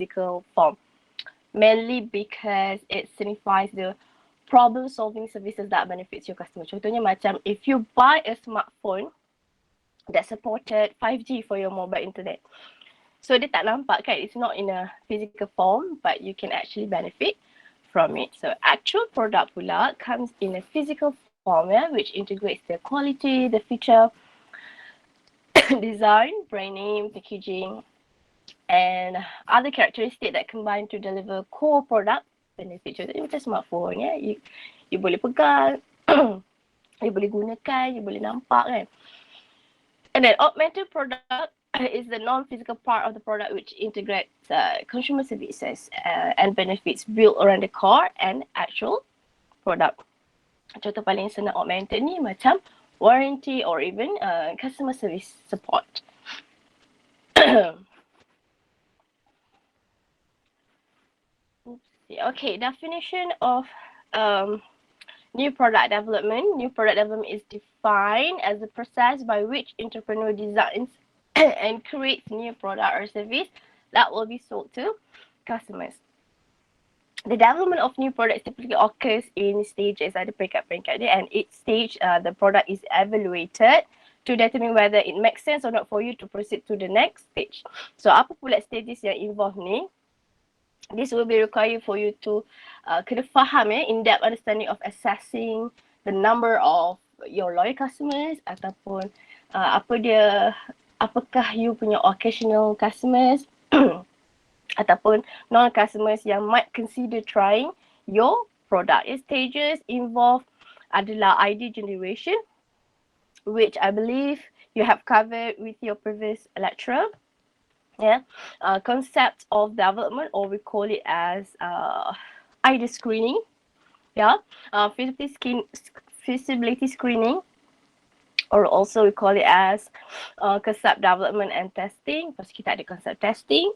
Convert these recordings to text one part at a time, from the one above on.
physical form, mainly because it signifies the problem-solving services that benefits your customer. Contohnya macam if you buy a smartphone that supported 5G for your mobile internet. So dia tak nampak kan, it's not in a physical form, but you can actually benefit from it. So actual product pula comes in a physical form, which integrates the quality, the feature, design, brand name, packaging, and other characteristics that combine to deliver core product benefit. Contohnya macam smartphone, you boleh pegang, you boleh gunakan, you boleh nampak kan. And then augmented product is the non-physical part of the product which integrates consumer services and benefits built around the core and actual product. Contoh paling senang augmented ni macam warranty or even customer service support. Okay, definition of new product development. New product development is defined as the process by which entrepreneur designs and creates new product or service that will be sold to customers. The development of new products typically occurs in stages, ada peringkat-peringkat dia, and each stage the product is evaluated to determine whether it makes sense or not for you to proceed to the next stage. So apa pula stages yang involved ni? This will be required for you to kena faham in-depth understanding of assessing the number of your loyal customers ataupun apakah you punya occasional customers ataupun non-customers yang might consider trying your product. Stages involve adalah idea generation, which I believe you have covered with your previous lecture. Concept of development, or we call it as idea screening. Feasibility screening, or also we call it as concept development and testing. Lepas kita ada concept testing.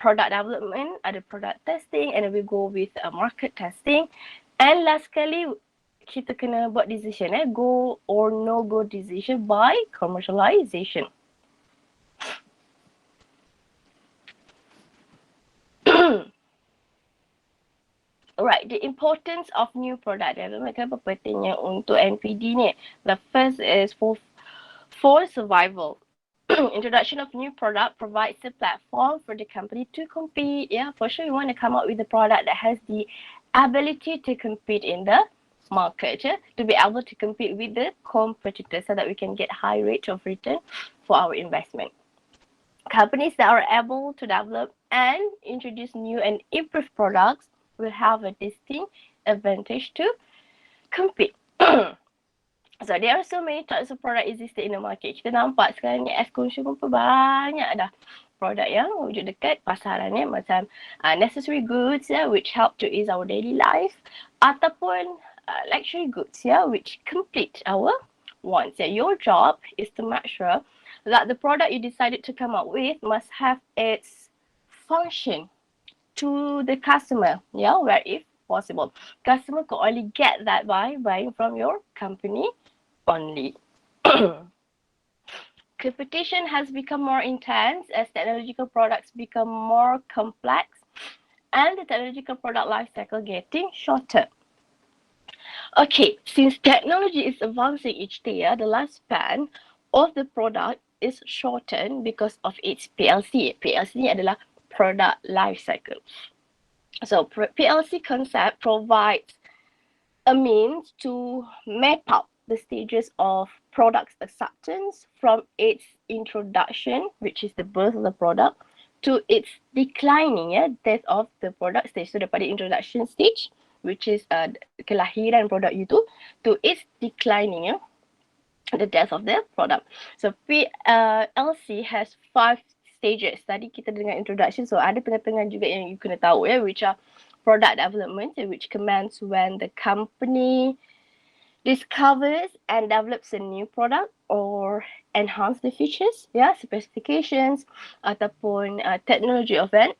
Product development, ada product testing, and then we go with market testing. And last sekali, kita kena buat decision, go or no go decision by commercialization. Alright, the importance of new product development. Kenapa pentingnya untuk NPD ni? The first is for survival. Introduction of new product provides a platform for the company to compete. For sure you want to come up with a product that has the ability to compete in the market, to be able to compete with the competitors so that we can get high rate of return for our investment. Companies that are able to develop and introduce new and improved products will have a distinct advantage to compete. So there are so many types of product existed in the market. Kita nampak sekarang ni as consumer pun banyak dah produk yang wujud dekat pasaran macam necessary goods which help to ease our daily life, ataupun luxury goods which complete our wants. Your job is to make sure that the product you decided to come up with must have its function to the customer, where if possible. Customer can only get that by buying from your company only. Competition has become more intense as technological products become more complex and the technological product life cycle getting shorter. Okay, since technology is advancing each day, the lifespan of the product is shortened because of its PLC. PLC ni adalah product life cycle. So PLC concept provides a means to map out the stages of product's acceptance from its introduction, which is the birth of the product, to its declining death of the product stage. So daripada introduction stage, which is kelahiran produk itu, to its declining the death of the product. So PLC has 5 stages. Tadi kita dengar introduction, so ada pengan-pengan juga yang you kena tahu which are product development, which commence when the company discovers and develops a new product or enhance the features, specifications ataupun technology of an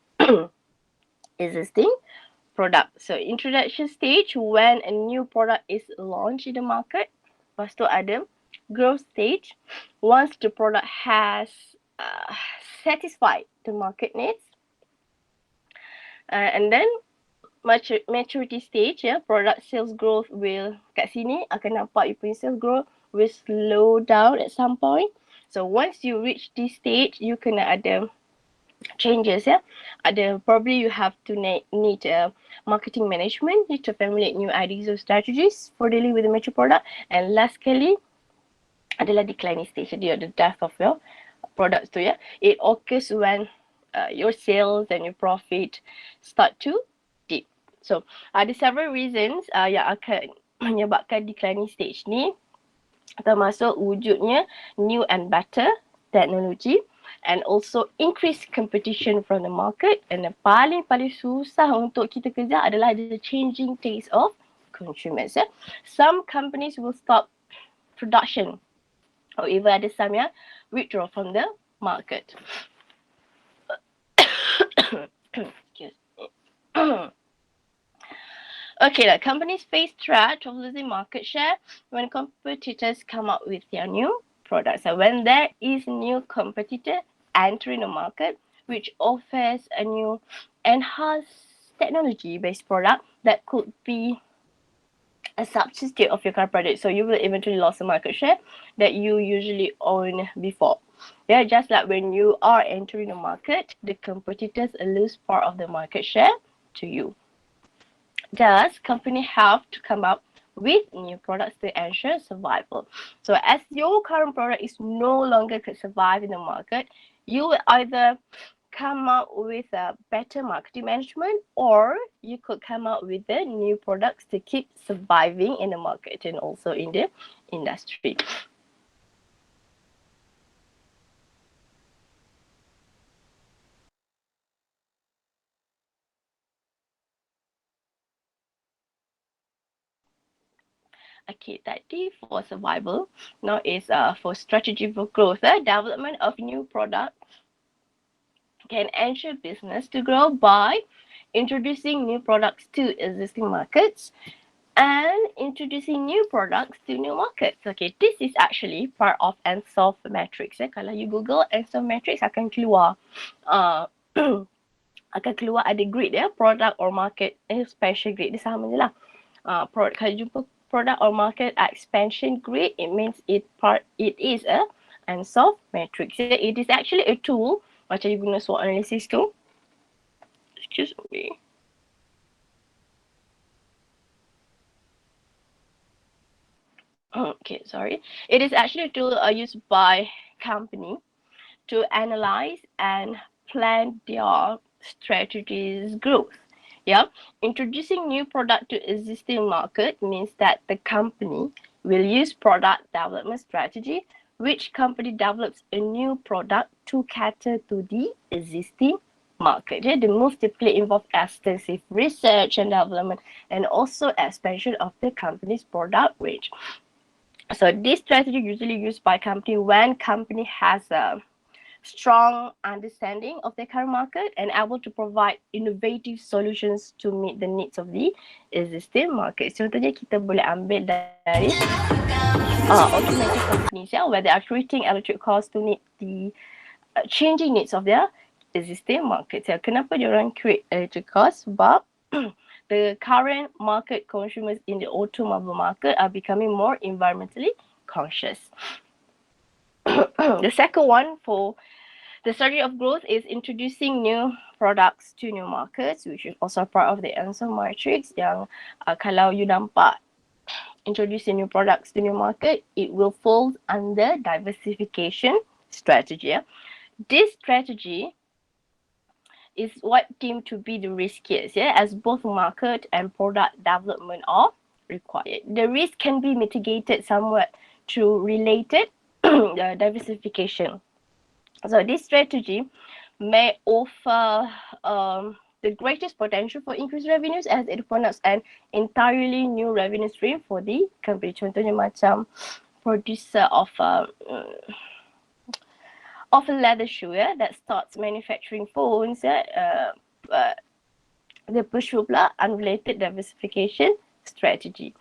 existing product. So introduction stage, when a new product is launched in the market. Lepas tu ada growth stage, once the product has satisfied the market needs. And then maturity stage, product sales growth will, kat sini akan nampak you punya sales growth will slow down at some point. So once you reach this stage, you kena ada changes, probably you have to need marketing management, need to formulate new ideas or strategies for dealing with the mature product. And last sekali adalah declining stage, jadi the death of your products tu, it occurs when your sales and your profit start to dip. So ada several reasons yang akan menyebabkan declining stage ni, termasuk wujudnya new and better technology and also increased competition from the market, and yang paling susah untuk kita kejar adalah the changing taste of consumers. Some companies will stop production or even ada some yang withdraw from the market. Excuse me. Okay, companies face threat of losing market share when competitors come up with their new products. So when there is new competitor entering the market which offers a new enhanced technology-based product that could be a substitute of your current product, so you will eventually lose the market share that you usually own before. Yeah, just like when you are entering the market, the competitors lose part of the market share to you. Thus, companies have to come up with new products to ensure survival. So as your current product is no longer could survive in the market, you will either come up with a better marketing management, or you could come up with the new products to keep surviving in the market and also in the industry. Okay, tadi for survival. Now is for strategy for growth. Development of new product can ensure business to grow by introducing new products to existing markets and introducing new products to new markets. Okay, this is actually part of ENT600 matrix. Kalau you Google ENT600 matrix, akan keluar akan keluar ada grade product or market expansion grade. Dia sama je lah. Kalau jumpa product or market expansion grade, it means it is a ENT600 matrix. It is actually a tool macam you guna SWOT analysis tu. Excuse me. Okay, sorry. It is actually a tool used by company to analyze and plan their strategies growth. Yeah, introducing new product to existing market means that the company will use product development strategy, which company develops a new product to cater to the existing market. Yeah, the move typically involve extensive research and development and also expansion of the company's product range. So this strategy usually used by company when company has a strong understanding of their current market and able to provide innovative solutions to meet the needs of the existing market. Contohnya kita boleh ambil dari automotive companies, where they are creating electric cars to meet the changing needs of their existing market. Kenapa diorang create electric cars? Sebab the current market consumers in the automobile market are becoming more environmentally conscious. The second one for the strategy of growth is introducing new products to new markets, which is also part of the ENT600 matrix. Yang kalau you nampak introducing new products to new market, it will fall under diversification strategy. This strategy is what deemed to be the riskiest, as both market and product development are required. The risk can be mitigated somewhat through related diversification. So this strategy may offer the greatest potential for increased revenues as it promotes an entirely new revenue stream for the company. Contohnya macam producer of a leather shoe that starts manufacturing phones, the pursue pula unrelated diversification strategy.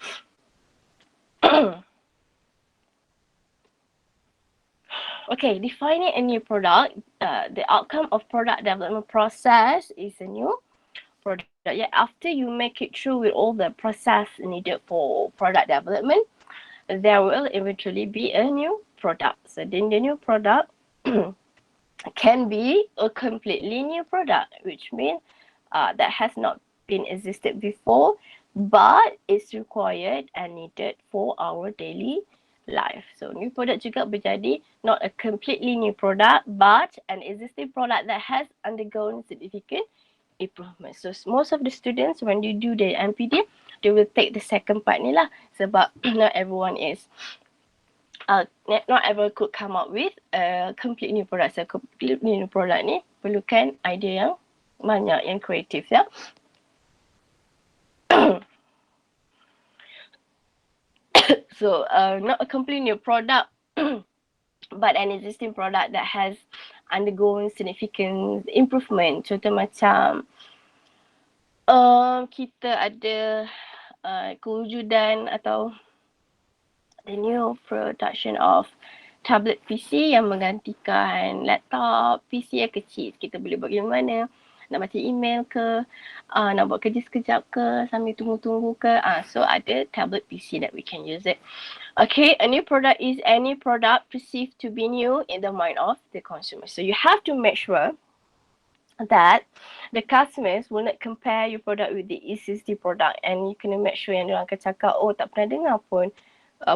Okay, defining a new product. The outcome of product development process is a new product. Yeah, after you make it through with all the process needed for product development, there will eventually be a new product. So then the new product can be a completely new product, which means that has not been existed before, but is required and needed for our daily life. So new product juga berjadi not a completely new product, but an existing product that has undergone significant improvement. So most of the students when they do the NPD, they will take the second part ni lah, sebab not everyone is not everyone could come up with a complete new product. So complete new product ni perlukan idea yang banyak, yang kreatif ya. So not a complete new product but an existing product that has undergone significant improvement. Contoh macam kita ada kewujudan atau the new production of tablet PC yang menggantikan laptop PC yang kecil. Kita boleh buat mana, nak baca email ke, nak buat kerja sekejap ke, sambil tunggu-tunggu ke. So ada tablet PC that we can use it. Okay, a new product is any product perceived to be new in the mind of the consumer. So you have to make sure that the customers will not compare your product with the existing product, and you can make sure yang diorang akan cakap, oh tak pernah dengar pun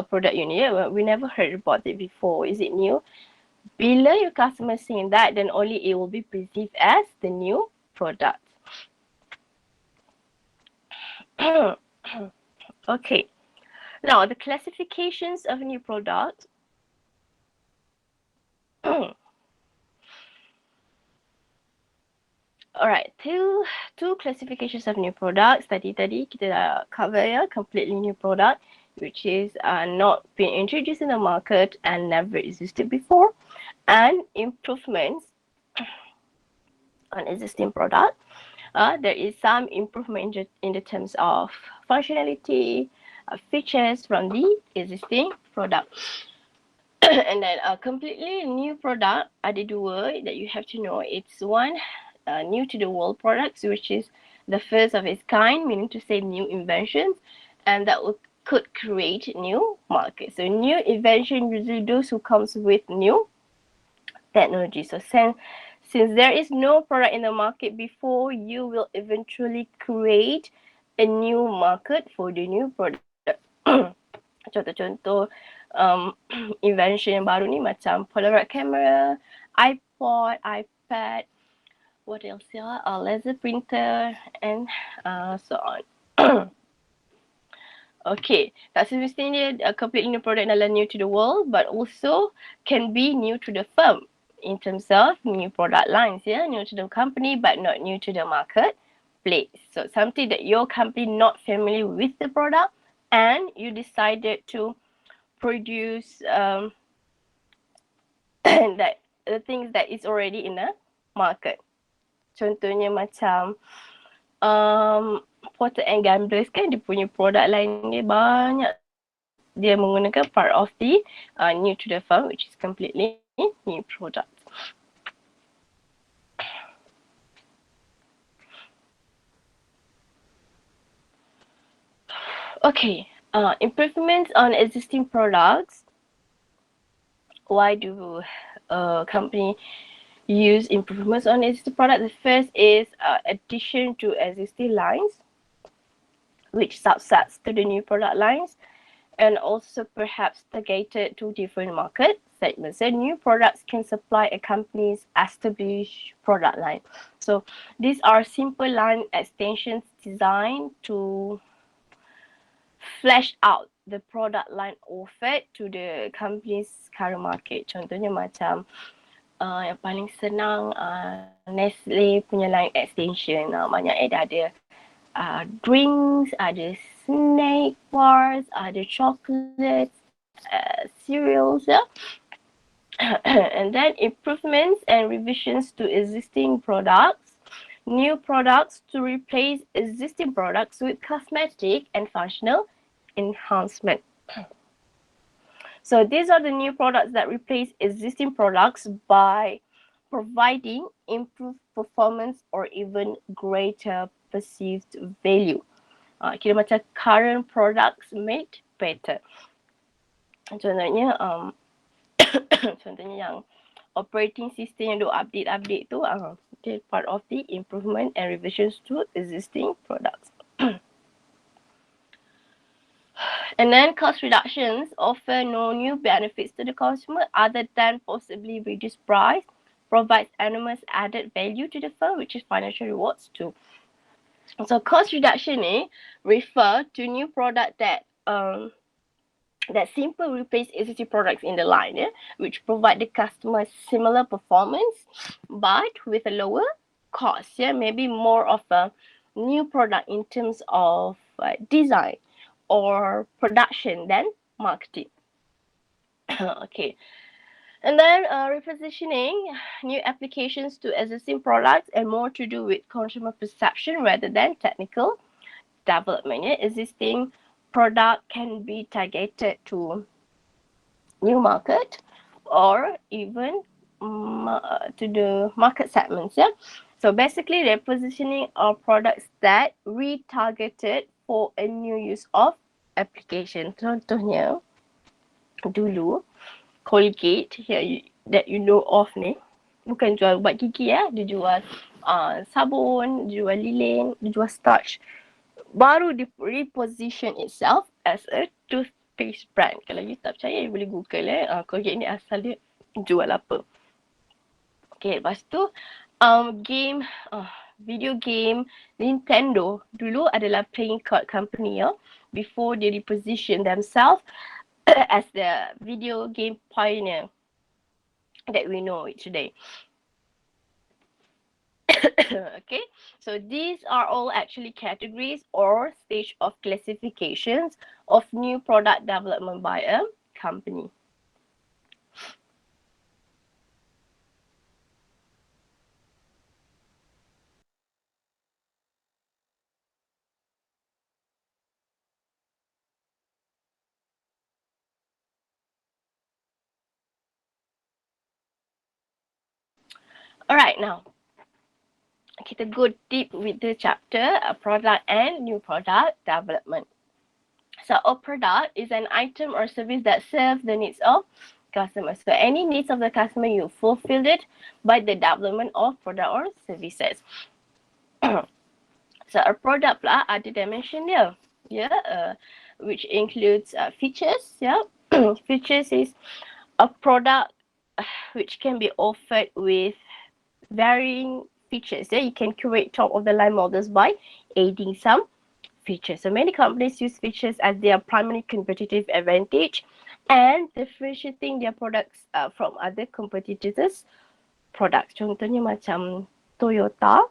product you ni, we never heard about it before, is it new? Bila your customer saying that, then only it will be perceived as the new product. Okay, now the classifications of new product. Alright, two classifications of new products. Tadi kita dah cover ya, completely new product, which is not been introduced in the market and never existed before, and improvements on existing product. There is some improvement in the terms of functionality, features from the existing product. And then a completely new product, ada dua that you have to know. It's one new to the world products, which is the first of its kind, meaning to say new inventions, and that could create new markets. So new invention usually those who comes with new technology. So since there is no product in the market before, you will eventually create a new market for the new product. Contoh-contoh invention yang baru ni macam Polaroid camera, iPod, iPad, what else ya? Laser printer and so on. Okay, tak semestinya a completely new product adalah new to the world, but also can be new to the firm in terms of new product lines, yeah, new to the company but not new to the marketplace. So something that your company not familiar with the product and you decided to produce that the things that is already in the market. Contohnya macam Porter and Gamblers kan, dia punya produk lain dia banyak. Dia menggunakan part of the new to the firm, which is completely new product. Okay, improvements on existing products. Why do company use improvements on existing product? The first is addition to existing lines, which subsets to the new product lines, and also perhaps targeted to different market segments. So new products can supply a company's established product line. So these are simple line extensions designed to flesh out the product line offered to the company's current market. Contohnya macam yang paling senang Nestle punya line extension, banyak ada drinks, ada snack bars, ada chocolates, cereals, yeah. And then improvements and revisions to existing products, new products to replace existing products with cosmetic and functional enhancement. So these are the new products that replace existing products by providing improved performance or even greater perceived value. Kira macam current products made better. Contohnya, contohnya yang operating system yang do update tu, okay, part of the improvement and revisions to existing products. And then cost reductions offer no new benefits to the consumer other than possibly reduced price, provides enormous added value to the firm, which is financial rewards too. So cost reduction refer to new product that simply replace existing products in the line, which provide the customer similar performance but with a lower cost. Maybe more of a new product in terms of design or production than marketing. Okay. And then repositioning new applications to existing products and more to do with consumer perception rather than technical development. Existing product can be targeted to new market or even to the market segments. So basically, repositioning are products that retargeted for a new use of application. Contohnya, dulu Colgate that you know of ni bukan jual ubat gigi dia jual sabun, dia jual lilin, dia jual starch. Baru di reposition itself as a toothpaste brand. Kalau you tak percaya, you boleh google Colgate ni asal dia jual apa. Okay, lepas tu video game Nintendo dulu adalah playing card company before they reposition themselves as the video game pioneer that we know it today. Okay, so these are all actually categories or stage of classifications of new product development by a company. Alright, now kita go deep with the chapter product and new product development. So a product is an item or service that serves the needs of customers. So any needs of the customer, you fulfill it by the development of product or services. So a product pula ada dimension dia, which includes features. Features is a product which can be offered with varying features. You can curate top of the line models by adding some features. So many companies use features as their primary competitive advantage and differentiating their products from other competitors' products. Contohnya macam Toyota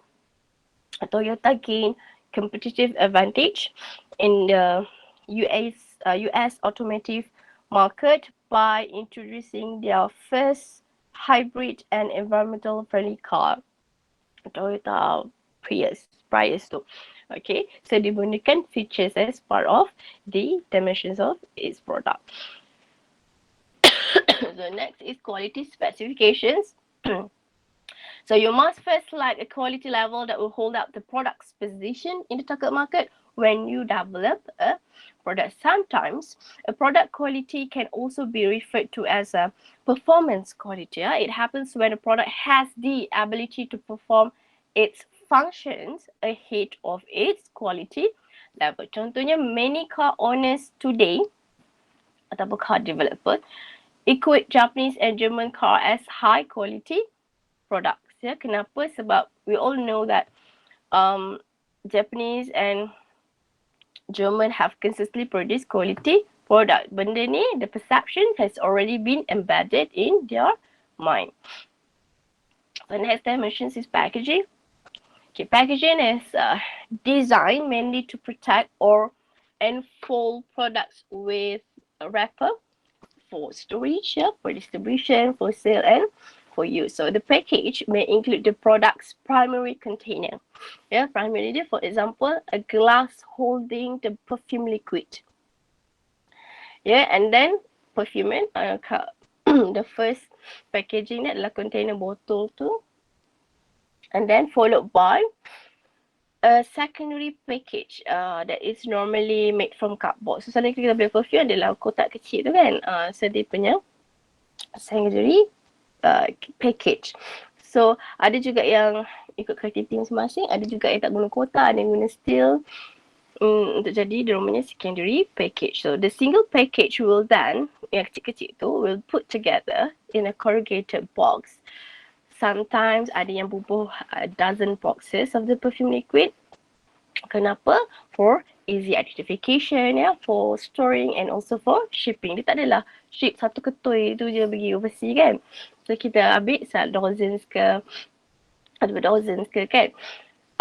gain competitive advantage in the US automotive market by introducing their first hybrid and environmental friendly car, Toyota Prius tu. Okay, so dia gunakan features as part of the dimensions of its product. So next is quality specifications. So you must first select a quality level that will hold up the product's position in the target market when you develop a product. Sometimes a product quality can also be referred to as a performance quality. It happens when a product has the ability to perform its functions ahead of its quality level. Contohnya, many car owners today ataupun car developers equate Japanese and German car as high quality products. Kenapa? Sebab we all know that Japanese and German have consistently produced quality product. Benda ni, the perception has already been embedded in their mind. The next dimension is packaging. Okay, packaging is designed mainly to protect or enfold products with a wrapper for storage, for distribution, for sale, and for use. So the package may include the product's primary container. Primarily, for example, a glass holding the perfume liquid. And then perfume, the first packaging ni adalah container botol tu. And then followed by a secondary package that is normally made from cardboard. So selalu kita beli perfume adalah kotak kecil tu kan. So dia punya secondary package. So ada juga yang ikut kreativiti masing-masing, ada juga yang tak guna kotak, ada yang guna steel. Untuk jadi dia namanya secondary package. So the single package will then, yang kecil-kecil tu, will put together in a corrugated box. Sometimes ada yang bubuh a dozen boxes of the perfume liquid. Kenapa? For easy identification, ya, for storing and also for shipping. Dia tak adalah ship satu ketui tu je pergi overseas kan. So kita ambil dozens ke, ada dozens ke kan.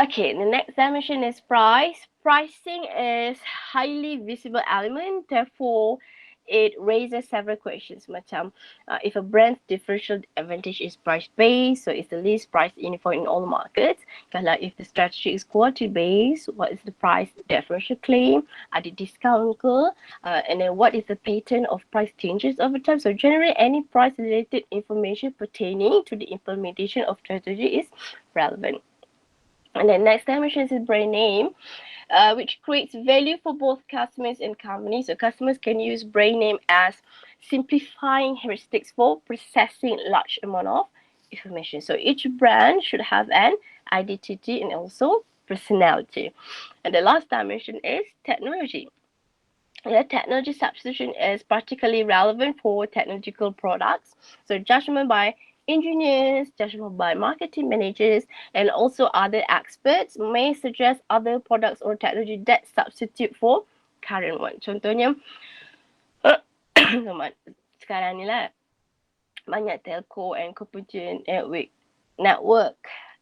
Okay, the next dimension is price. Pricing is highly visible element, therefore it raises several questions. Macam if a brand's differential advantage is price based, so it's the least price uniform in all markets. Kalau if the strategy is quality based, what is the price differential claim? Ada discount ke? And then what is the pattern of price changes over time? So generally any price related information pertaining to the implementation of strategy is relevant. And the next dimension is brand name, which creates value for both customers and companies. So customers can use brand name as simplifying heuristics for processing large amount of information. So each brand should have an identity and also personality. And the last dimension is technology. The technology substitution is particularly relevant for technological products. So judgment by engineers, judgment by marketing managers, and also other experts may suggest other products or technology that substitute for current one. Contohnya, sekarang ni lah, banyak telco and computer network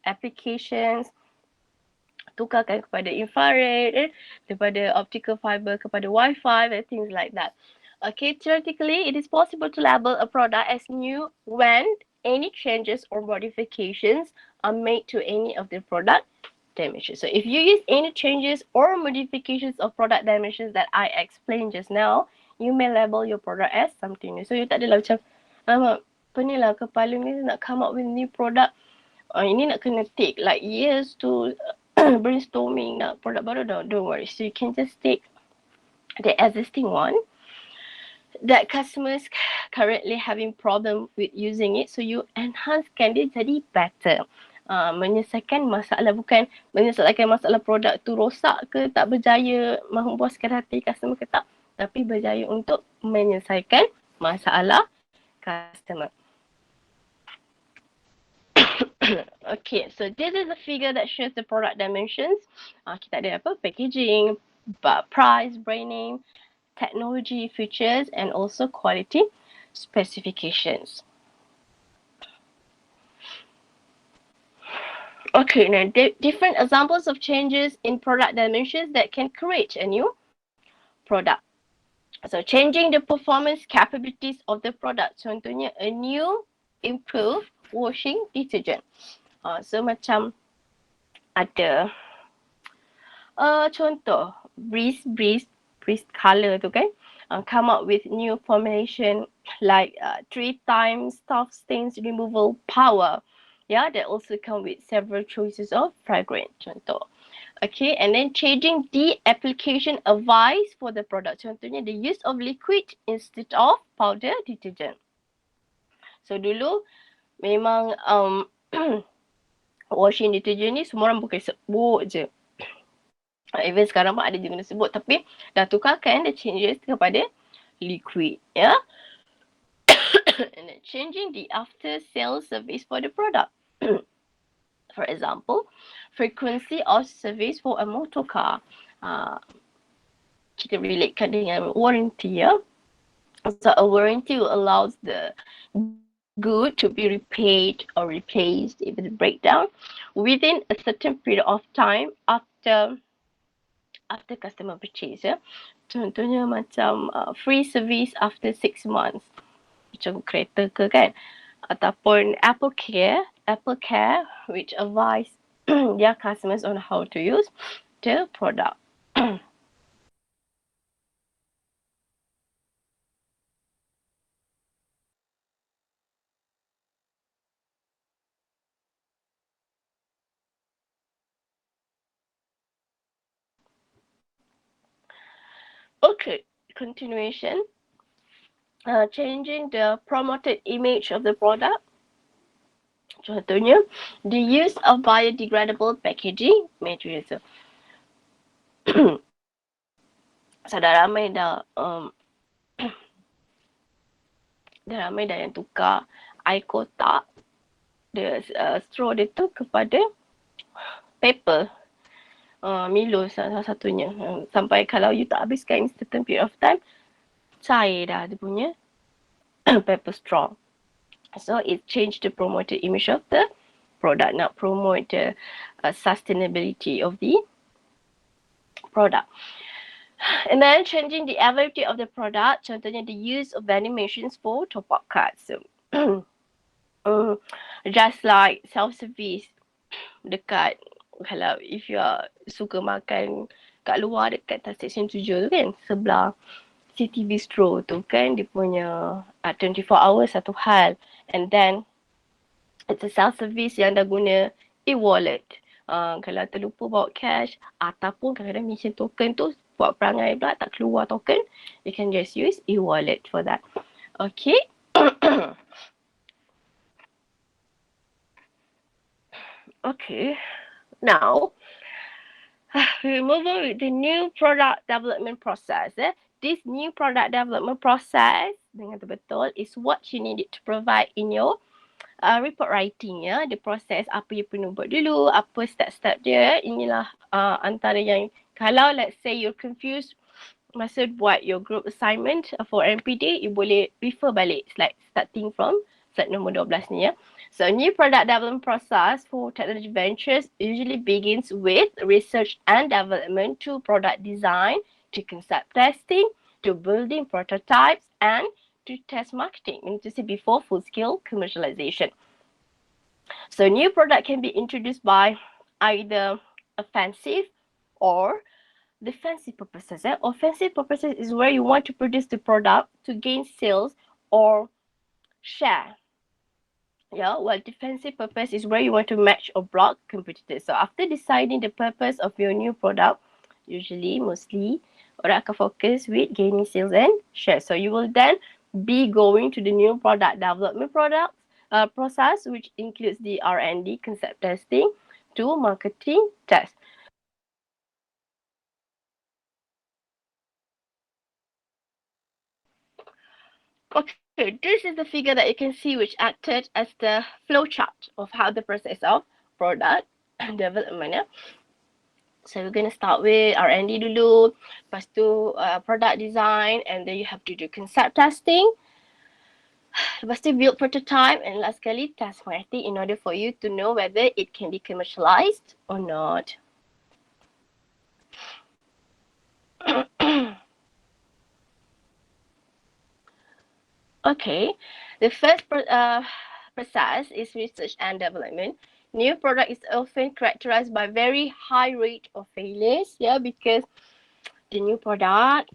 applications tukarkan kepada infrared, daripada optical fiber kepada Wi-Fi and things like that. Okay, theoretically, it is possible to label a product as new when any changes or modifications are made to any of the product dimensions. So if you use any changes or modifications of product dimensions that I explained just now, you may label your product as something new. So you tak adalah macam, apa ni lah, kepala ni nak come up with new product. Ini nak kena take like years to brainstorming nak produk baru. Don't worry. So you can just take the existing one that customers currently having problem with using it, so you enhancekan dia jadi better. Menyelesaikan masalah, bukan menyelesaikan masalah produk tu rosak ke, tak berjaya memuaskan hati customer ke tak, tapi berjaya untuk menyelesaikan masalah customer. Okay, so this is a figure that shows the product dimensions. Kita ada apa? Packaging, price, brand name, technology features, and also quality specifications. Okay, now different examples of changes in product dimensions that can create a new product. So changing the performance capabilities of the product. Contohnya a new improved washing detergent. So macam ada contoh breeze color tu kan, come up with new formulation like 3 times tough stains removal power. Yeah, that also come with several choices of fragrance contoh. Okay, and then changing the application advice for the product. Contohnya the use of liquid instead of powder detergent. So dulu memang washing detergent ni semua orang pakai sebut je. Even sekarang pun ada je guna sebut, tapi dah tukarkan the changes kepada liquid, ya. And then changing the after sales service for the product. For example, frequency of service for a motor car. Kita relatekan dengan warranty, ya. So a warranty allows the good to be repaid or replaced if it breaks down within a certain period of time after customer purchase, ya. Contohnya macam free service after 6 months. Macam kereta ke kan. Ataupun Apple Care which advise their customers on how to use the product. Okay, continuation. Changing the promoted image of the product. Contohnya, the use of biodegradable packaging materials. Sudah ramai dah yang tukar air kotak straw dia tu kepada paper. Milo salah satunya. Sampai kalau you tak habiskan in certain period of time, cair dah dia punya paper straw. So it changed the promoted image of the product, not promote the sustainability of the product. And then changing the availability of the product, contohnya the use of vending machines for top-up cards. So, just like self-service dekat, kalau if you are suka makan kat luar dekat stesen 7 tu kan, sebelah City Bistro tu kan, dia punya 24 hours satu hal. And then it's a self-service yang dah guna e-wallet. Kalau terlupa bawa cash ataupun kadang-kadang mission token tu buat perangai pula tak keluar token, you can just use e-wallet for that. Okay. Okay. Now, we move on with the new product development process. This new product development process dengan betul is what you needed to provide in your report writing ya. The proses apa you perlu buat dulu, apa step-step dia. Inilah antara yang kalau let's say you're confused masa buat your group assignment for NPD, you boleh refer balik slide starting from slide nombor 12 ni ya. So new product development process for technology ventures usually begins with research and development to product design, to concept testing, to building prototypes and to test marketing, meaning to say before full-scale commercialization. So new product can be introduced by either offensive or defensive purposes. Offensive purposes is where you want to produce the product to gain sales or share. Yeah, while defensive purpose is where you want to match or block competitors. So after deciding the purpose of your new product, mostly, orang akan fokus with gaining sales and share. So you will then be going to the new product development process, which includes the R&D, concept testing, to marketing test. Okay, this is the figure that you can see which acted as the flow chart of how the process of product development. Yeah? So we're going to start with R&D dulu, lepas tu product design, and then you have to do concept testing. Lepas tu build prototype, and last kali test marketing in order for you to know whether it can be commercialized or not. Okay, the first process is research and development. New product is often characterized by very high rate of failures, yeah, because the new product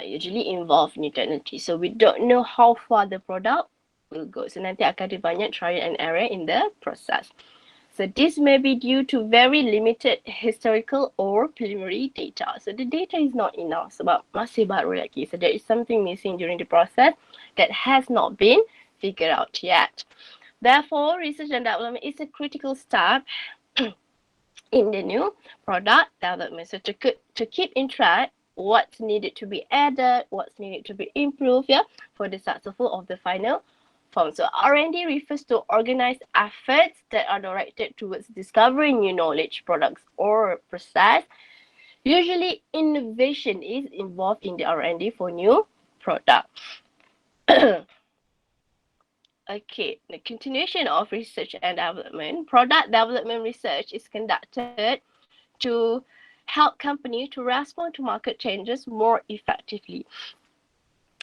usually involve new technology. So we don't know how far the product will go. So nanti akan ada banyak trial and error in the process. So this may be due to very limited historical or preliminary data. So the data is not enough sebab masih baru lagi. So there is something missing during the process that has not been figured out yet. Therefore, research and development is a critical step in the new product development. So to keep in track what's needed to be added, what's needed to be improved, yeah, for the successful of the final form. So R&D refers to organized efforts that are directed towards discovering new knowledge, products, or process. Usually, innovation is involved in the R&D for new product. Okay, the continuation of research and development. Product development research is conducted to help companies to respond to market changes more effectively.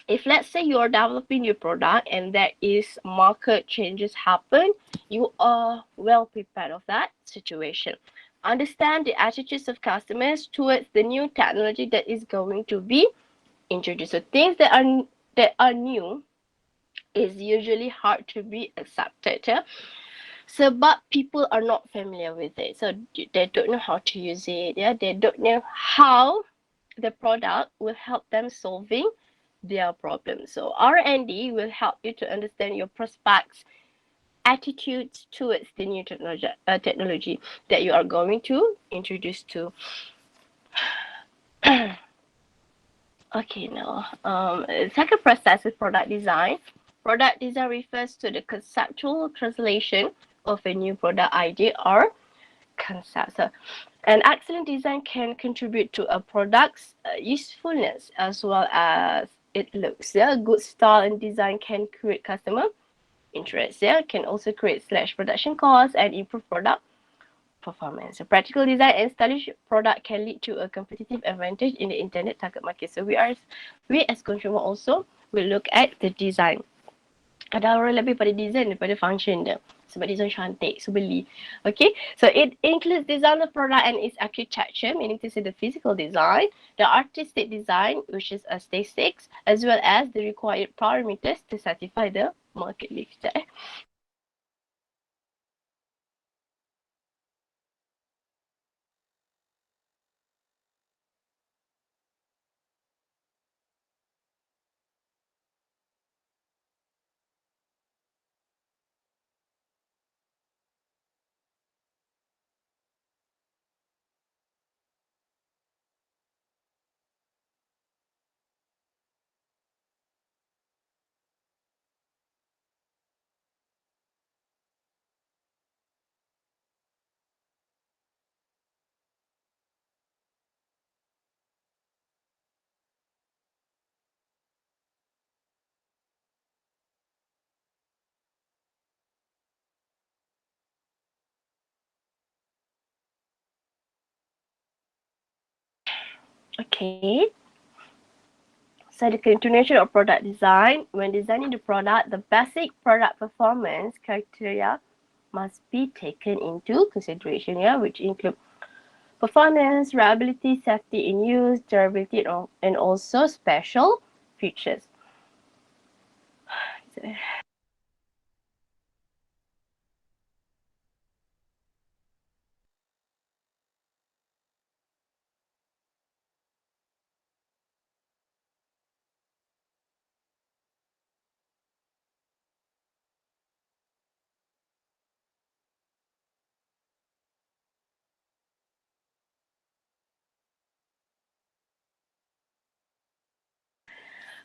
If let's say you are developing your product and there is market changes happen, you are well prepared of that situation. Understand the attitudes of customers towards the new technology that is going to be introduced. So things that are new is usually hard to be accepted. Yeah? Sebab people are not familiar with it. So they don't know how to use it. Yeah? They don't know how the product will help them solving their problems. So R&D will help you to understand your prospects attitudes towards the new technology that you are going to introduce to. Okay, now, second process is product design. Product design refers to the conceptual translation of a new product idea or concept. So, an excellent design can contribute to a product's usefulness as well as it looks. Yeah, good style and design can create customer interest. Yeah, can also create slash production costs and improve product performance. So practical design and stylish product can lead to a competitive advantage in the internet target market. So we as consumer also will look at the design. Ada orang lebih pada design daripada function dia. Sebab design cantik, so beli. Okay, so it includes design of product and its architecture, meaning to say the physical design, the artistic design, which is aesthetics, as well as the required parameters to satisfy the market needs. Okay. So the continuation of product design. When designing the product, the basic product performance criteria must be taken into consideration, yeah, which include performance, reliability, safety in use, durability, and also special features.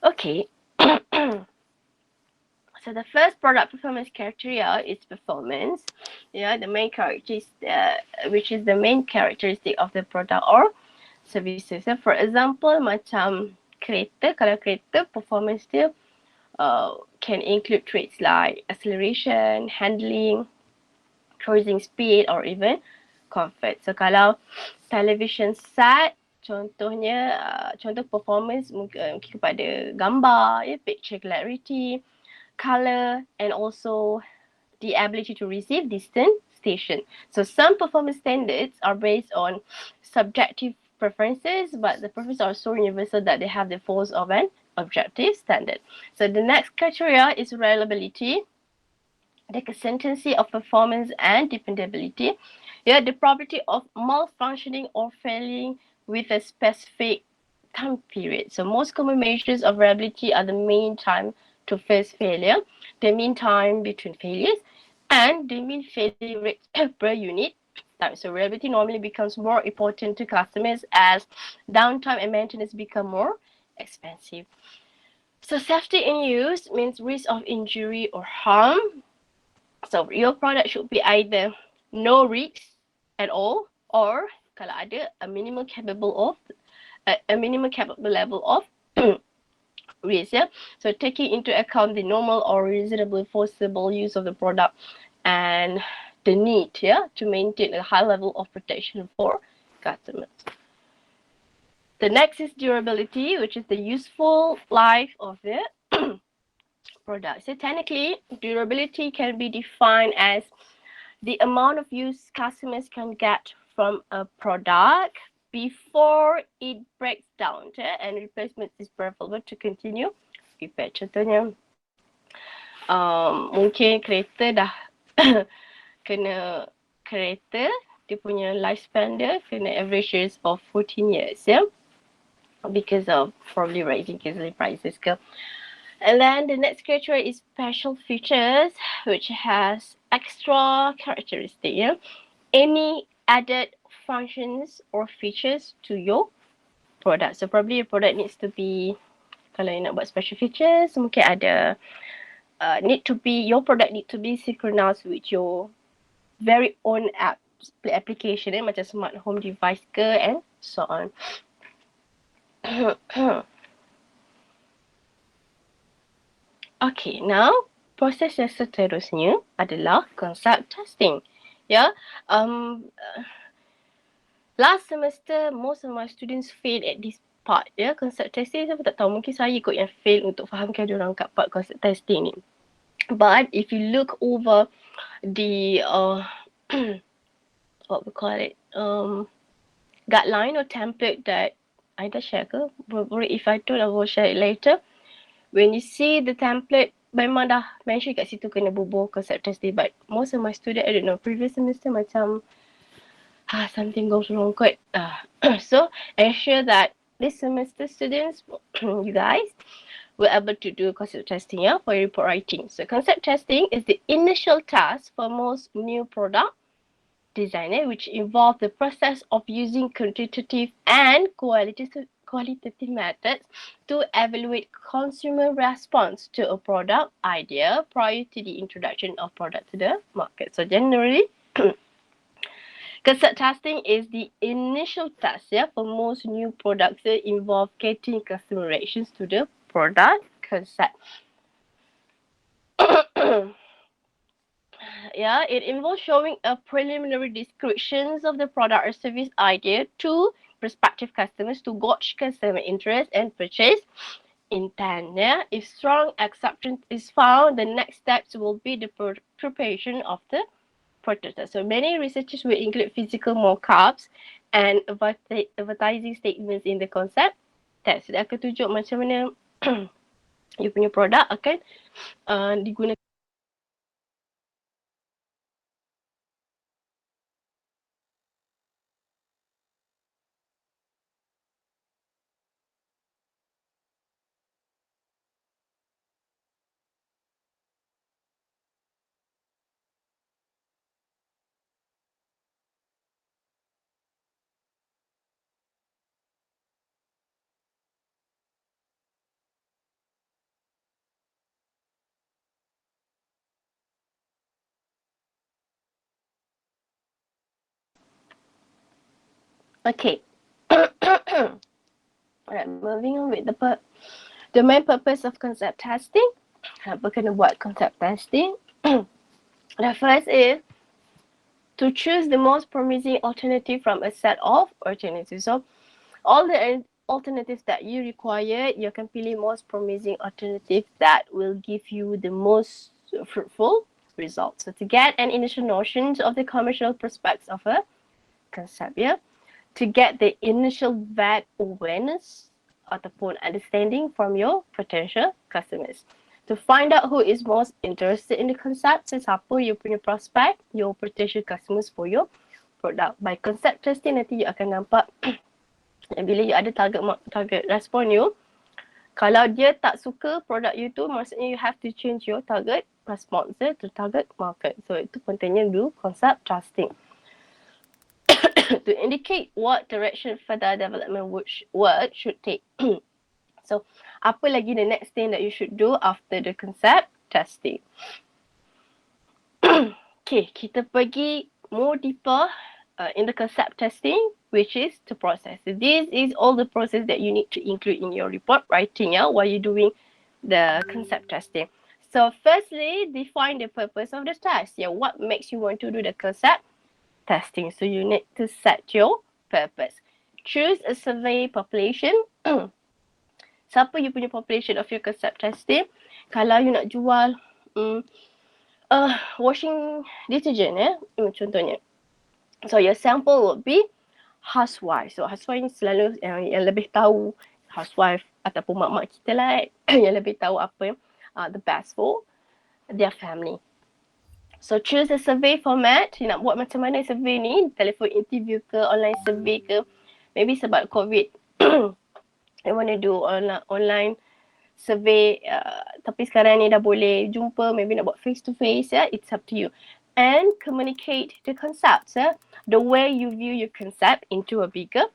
Okay. So the first product performance criteria is performance. Yeah, the main characteristic, which is the main characteristic of the product or services. So for example, macam kereta, kalau kereta performance dia can include traits like acceleration, handling, cruising speed, or even comfort. So kalau television set, contohnya, contoh performance mungkin kepada gambar, picture clarity, color, and also the ability to receive distant station. So some performance standards are based on subjective preferences, but the preferences are so universal that they have the force of an objective standard. So the next criteria is reliability, the consistency of performance and dependability. Yeah, the probability of malfunctioning or failing with a specific time period. So most common measures of reliability are the mean time to first failure, the mean time between failures, and the mean failure rate per unit time. So reliability normally becomes more important to customers as downtime and maintenance become more expensive. So safety in use means risk of injury or harm. So your product should be either no risk at all, or kalau ada a minimal capable of a minimum capable level of risk. Yeah? So taking into account the normal or reasonably foreseeable use of the product and the need, yeah, to maintain a high level of protection for customers. The next is durability, which is the useful life of the product. So technically, durability can be defined as the amount of use customers can get from a product before it breaks down, and replacement is preferable to continue repair. Contohnya, mungkin kereta dah kena kereta, dia punya lifespan dia kena average years of 14 years, ya. because of probably rising gasoline prices. And then the next criteria is special features, which has extra characteristic. Any added functions or features to your product. So probably your product needs to be, kalau you nak buat special features, mungkin ada your product need to be synchronized with your very own application, macam smart home device ke, and so on. Okay, now proses yang seterusnya adalah concept testing. Yeah, last semester most of my students failed at this part. Ya, concept testing saya tak tahu, mungkin saya kot yang fail untuk fahamkan diorang kat part concept testing ni. But if you look over the what we call it, guideline or template that I dah share ke? If I don't, I will share it later. When you see the template, memang dah mention kat situ kena bubuh concept testing. But most of my student, I don't know, previous semester macam something goes wrong kot. So ensure that this semester students, you guys, were able to do concept testing for your report writing. So concept testing is the initial task for most new product designer, which involve the process of using quantitative and qualitative methods to evaluate consumer response to a product idea prior to the introduction of product to the market. So generally, concept testing is the initial task for most new products that involve getting customer reactions to the product concept. It involves showing a preliminary descriptions of the product or service idea to prospective customers to gauge customer interest and purchase intent. If strong acceptance is found, the next steps will be the preparation of the prototype. So many researchers will include physical mock-ups and advertising statements in the concept test. Dia akan tunjuk macam mana you punya produk akan digunakan. Okay. Alright, moving on with the main purpose of concept testing. Apa kena buat concept testing? The first is to choose the most promising alternative from a set of alternatives. So all the alternatives that you require, you can pilih most promising alternative that will give you the most fruitful results. So to get an initial notions of the commercial prospects of a concept, to get the initial VAD awareness ataupun understanding from your potential customers. To find out who is most interested in the concept, siapa you punya prospect, your potential customers for your product. By concept testing, nanti you akan nampak bila you ada target respon you, kalau dia tak suka produk you tu, maksudnya you have to change your target response to target market. So itu pentingnya do concept testing. To indicate what direction further development work should take. So, apa lagi the next thing that you should do after the concept testing? Okay, kita pergi more deeper in the concept testing, which is the process. So this is all the process that you need to include in your report writing while you're doing the concept testing. So firstly, define the purpose of the test. What makes you want to do the concept testing? So you need to set your purpose. Choose a survey population. Siapa you punya population of your concept testing? Kalau you nak jual washing detergent contohnya. So your sample would be housewife. So housewife ni selalu yang lebih tahu, housewife ataupun mak-mak kita lah yang lebih tahu apa the best for their family. So choose a survey format. You nak buat macam mana survey ni? Telefon interview ke, online survey ke? Maybe sebab COVID you want to do online survey, tapi sekarang ni dah boleh jumpa, maybe nak buat face to face, it's up to you. And communicate the concepts, the way you view your concept into a bigger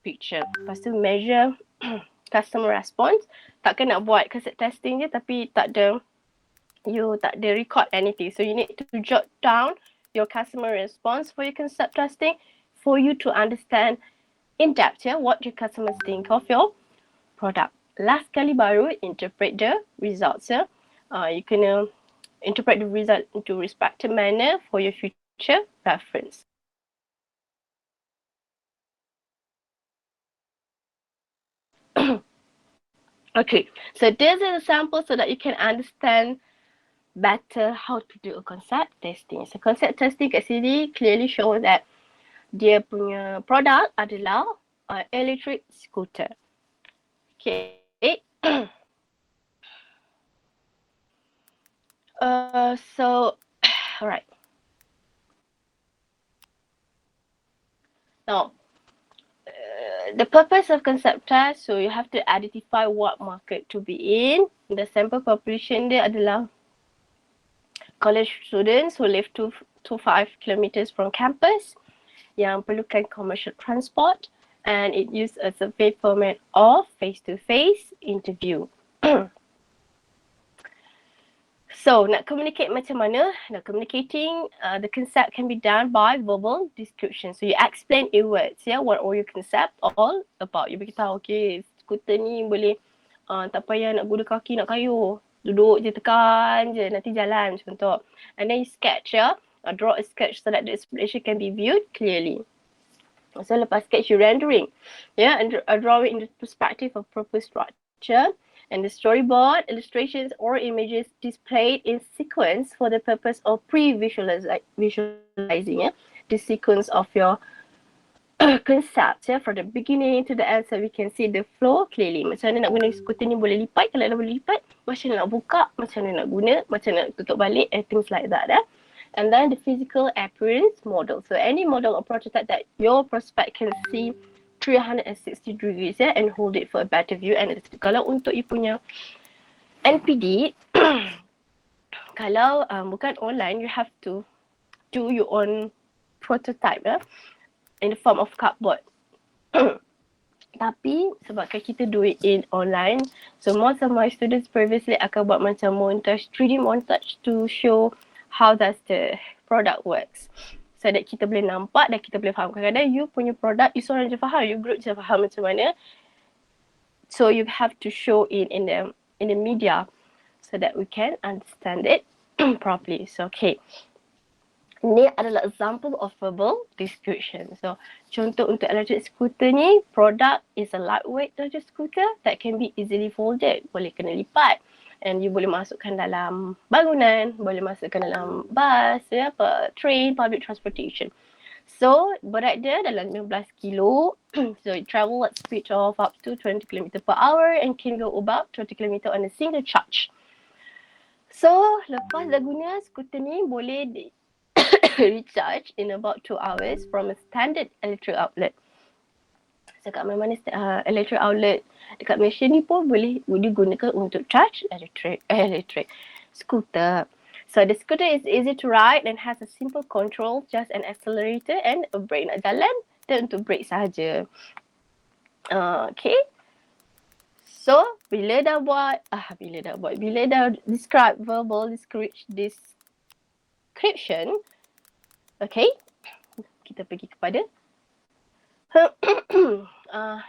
picture. Lepas tu measure customer response. Takkan nak buat concept testing je tapi tak ada record anything. So you need to jot down your customer response for your concept testing for you to understand in depth what your customers think of your product. Last kali baru interpret the results. You can interpret the result into respective manner for your future reference. Okay, so this is a sample so that you can understand better how to do a concept testing. So concept testing kat sini clearly shows that dia punya product adalah electric scooter. Okay. So, alright. Now, the purpose of concept test, so you have to identify what market to be in. The sample population dia adalah college students who live 2 to 5 kilometers from campus yang perlukan commercial transport, and it use a survey format of face-to-face interview. So, nak communicate macam mana? Now, communicating, the concept can be done by verbal description. So, you explain in words, what all your concept all about. You beritahu, okay, skuter ni boleh tak payah nak guna kaki, nak kayuh. Duduk je, tekan je, nanti jalan macam tu. And then you sketch, draw a sketch so that the explanation can be viewed clearly. So, lepas sketch, you rendering, and draw it in the perspective of proper structure. And the storyboard, illustrations or images displayed in sequence for the purpose of visualizing the sequence of your concept from the beginning to the end, so we can see the flow clearly. Macam mana nak guna skuter ni boleh lipat, kalau dah boleh lipat, macam mana nak buka, macam mana nak guna, macam mana nak tutup balik, and things like that. And then the physical appearance model. So any model or prototype that your prospect can see 360 degrees and hold it for a better view. And kalau untuk you punya NPD, kalau bukan online, you have to do your own prototype in the form of cardboard. Tapi sebabkan kita do it in online, so most of my students previously akan buat macam montage, 3D montage to show how does the product works. So that kita boleh nampak dan kita boleh faham. Kadang-kadang you punya produk, you seorang je faham, you group je faham macam mana. So you have to show it in the media so that we can understand it properly. So okay. Ini adalah example of verbal description. So contoh untuk electric scooter ni, product is a lightweight electric scooter that can be easily folded. Boleh kena lipat. And you boleh masukkan dalam bangunan, boleh masukkan dalam bus, train, public transportation. So, berat dia dalam 15 kilo. So, it travel at speed of up to 20 km per hour and can go about 20 km on a single charge. So, lepas dah guna, skuter ni boleh recharge in about 2 hours from a standard electric outlet. So, kat mana-mana electric outlet dekat Malaysia ni pun boleh digunakan untuk charge electric scooter. So the scooter is easy to ride and has a simple control, just an accelerator and a brake. Nak jalan, dia untuk brake sahaja. Okay. So bila dah describe verbal description, okay, kita pergi kepada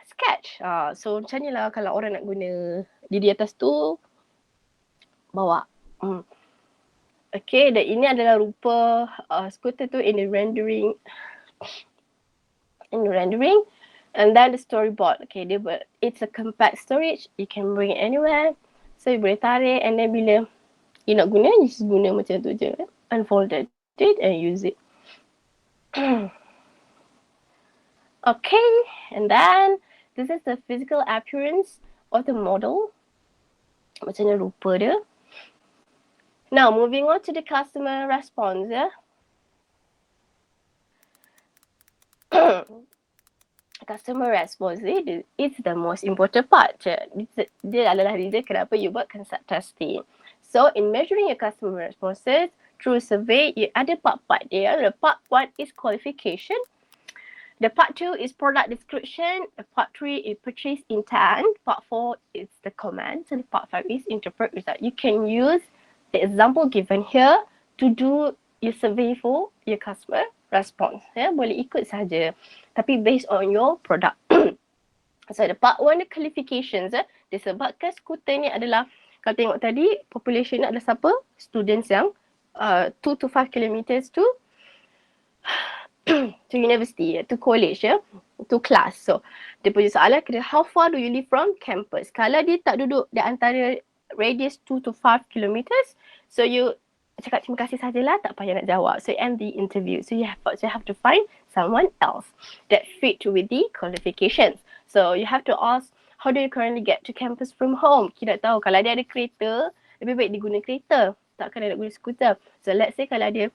sketch. So macam ni lah kalau orang nak guna di atas tu bawa. Okay, dan ini adalah rupa skuter tu in the rendering. And then the storyboard. Okay, it's a compact storage. You can bring it anywhere. So you boleh tarik, and then bila you nak guna, you just guna macam tu je. Unfolded it and use it. Okay, and then this is the physical appearance of the model. Macam mana rupa dia. Now, moving on to the customer response. customer response ni, it's the most important part. Dia adalah reason kenapa you buat concept testing. So, in measuring your customer responses through survey, ada part-part dia. The part 1 is qualification. The part 2 is product description. The part 3 is purchase intent. Part 4 is the comments. And part 5 is interpret result. You can use the example given here to do your survey for your customer response. Boleh ikut saja. Tapi based on your product. So the part 1, the qualifications. Disebabkan skuter ni adalah, kalau tengok tadi, population adalah siapa? Students yang 2 to 5 kilometers to to university, to college, to class. So, dia punya soalan kena, how far do you live from campus? Kalau dia tak duduk di antara radius 2 to 5 kilometers, so you cakap terima kasih sajalah, tak payah nak jawab. So, end the interview. So, you have to find someone else that fit with the qualifications. So, you have to ask, how do you currently get to campus from home? Kita tahu, kalau dia ada kereta, lebih baik dia guna kereta. Takkan dia nak guna skuter. So, let's say kalau dia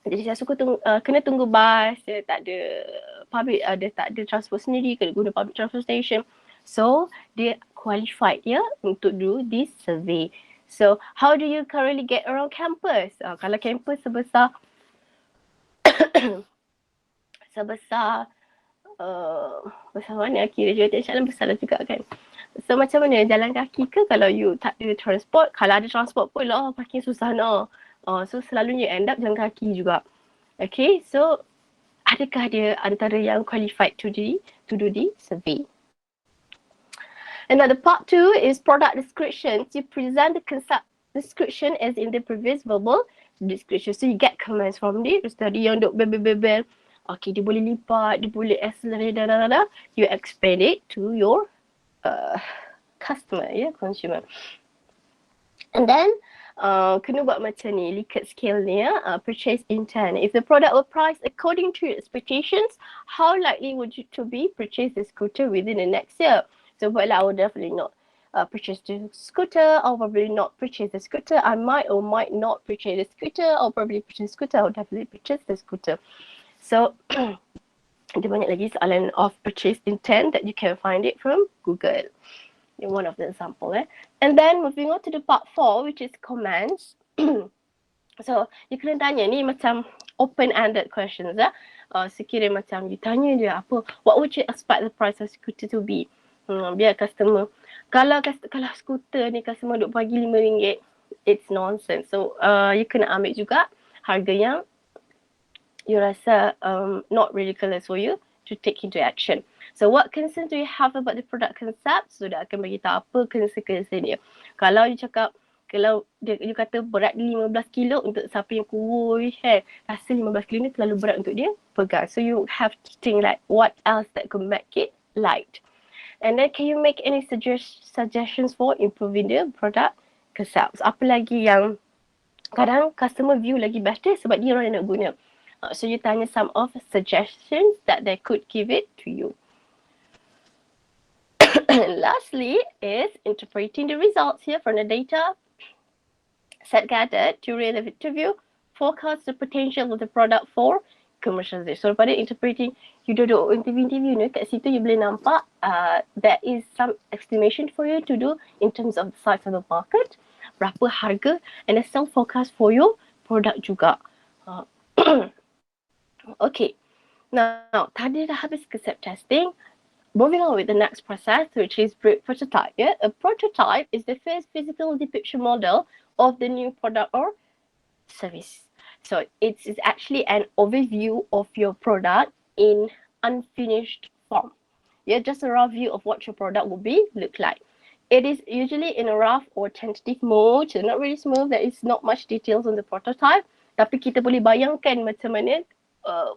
saya suka kena tunggu bas, dia tak ada dia tak ada transport sendiri, kena guna public transportation. So, dia qualified untuk do this survey. So, how do you currently get around campus? Kalau campus sebesar besar mana kira-kira insyaAllah besar lah juga kan. So, macam mana jalan kaki ke kalau you tak ada transport? Kalau ada transport pun parking susah nak. So selalunya end up jalan kaki juga. Okay, so adakah dia antara yang qualified to do the survey? Another part 2 is product description. You present the concept description as in the previous verbal description. So you get comments from the study yang duk bebel-bebel. Okay, dia boleh lipat, dia boleh accelerate dan. You explain it to your customer, consumer. And then kena buat macam ni, Likert scale ni purchase intent. If the product were priced according to your expectations, how likely would you to be purchase the scooter within the next year? So buatlah, I would definitely not purchase the scooter. I'll probably not purchase the scooter. I might or might not purchase the scooter. I'll probably purchase the scooter. I'll definitely purchase the scooter. So ada banyak lagi soalan of purchase intent that you can find it from Google. In one of the example. And then moving on to the part 4, which is comments. So, you kena tanya ni macam open-ended questions. Sekiranya macam you tanya dia apa, what would you expect the price of scooter to be? Biar customer. Kalau scooter ni customer duk bagi RM5, it's nonsense. So, you kena ambil juga harga yang you rasa not ridiculous for you to take into action. So what concern do you have about the product concept? So dia akan bagi tahu apa concern dia. Kalau you cakap, kalau you kata berat 15 kilo untuk siapa yang kurus rasa 15 kilo ni terlalu berat untuk dia pegang. So you have to think like what else that could make it light. And then can you make any suggestions for improving the product concept? So, apa lagi yang kadang customer view lagi better sebab dia orang yang nak guna. So you tanya some of suggestions that they could give it to you. Lastly is interpreting the results here from the data set gathered during the interview, forecast the potential of the product for commercialization. So pada interpreting, you duduk interview ni, kat situ you boleh nampak there is some estimation for you to do in terms of the size of the market, berapa harga, and a some forecast for your product juga. Okay, now tadi dah habis concept testing. Moving on with the next process, which is prototype. A prototype is the first physical depiction model of the new product or service. So it's actually an overview of your product in unfinished form. Just a rough view of what your product will look like. It is usually in a rough or tentative mode, so not really smooth. There is not much details on the prototype. Tapi kita boleh bayangkan macam mana